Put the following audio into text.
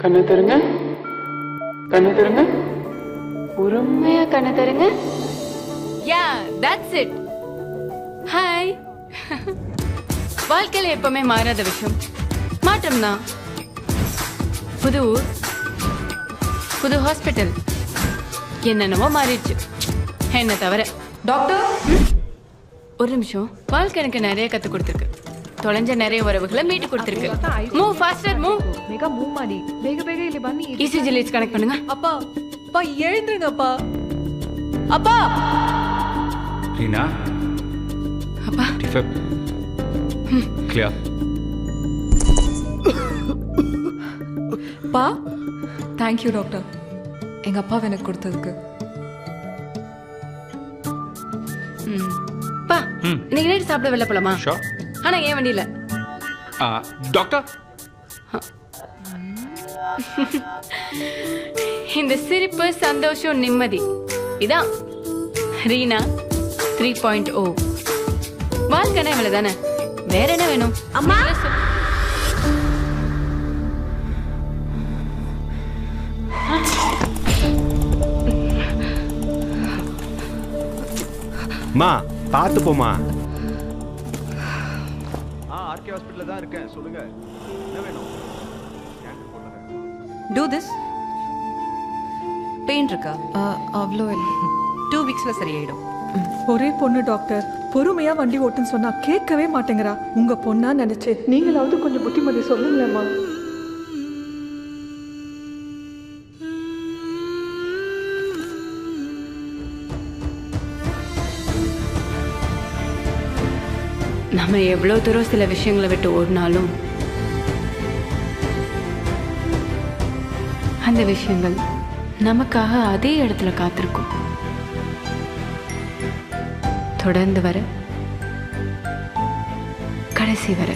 கண்ணை தருங்க, கண்ணை தருங்க, பொறுமையா கண்ணை தருங்க. Yeah that's it. ஹாய். வாழ்க்கையில எப்பவுமே மாறாத விஷயம் மாற்றம் தான். புது ஊர், புது ஹாஸ்பிட்டல், என்னென்னவோ மாறிடுச்சு என்ன தவிர. டாக்டர் ஒரு நிமிஷம். வாழ்க்கை எனக்கு நிறைய கத்து கொடுத்துருக்கு. ತೊಳೆಂಜ நிறைய உறவுகளை மீட்டு கொடுத்திருக்கு. Move faster move. ಬೇಗ ಮೂವ್ ಮಾಡಿ, ಬೇಗ ಬೇಗ ಇಲ್ಲಿ ಬನ್ನಿ. இசிஜி லைட்ஸ் கனெக்ட் பண்ணுங்க. அப்பா அப்பா எழுந்துருங்கப்பா. அப்பா ரீனா. அப்பா டிஃபப் கிளியர். பா தேங்க் யூ டாக்டர், எங்க அப்பா எனக்கு கொடுத்ததுக்கு. பா நீங்க நைட் சாப்பிட வெளில போலாமா? ஷோர். ஆனா ஏன் வண்டியில? டாக்டர். இந்த சிரிப்பு, சந்தோஷம், நிம்மதி இதான் ரீனா 3.0. வாழ்க்கைனா இவ்வளவு தானே, வேற என்ன வேணும்? அம்மா மா பார்த்து போமா. ஆர்கே ஹாஸ்பிடல்ல தான் இருக்கேன், சொல்லுங்க என்ன வேணும்? Do this. பெயின் இருக்கா? அவ்வளோ இல்லை, 2 வீக்ஸ்ல சரியாயிடும். ஒரே பொண்ணு டாக்டர், பொறுமையா வண்டி ஓட்டுன்னு சொன்னா கேட்கவே மாட்டேங்கிறா. உங்க பொண்ணா நினைச்சு நீங்களாவது கொஞ்சம் புத்திமதி சொல்லுங்களேம்மா. நம்ம எவ்வளவு தூரம் சில விஷயங்களை விட்டு ஓடினாலும் அந்த விஷயங்கள் நமக்காக அதே இடத்துல காத்திருக்கும். தொடர்ந்து வர, கடைசி வர.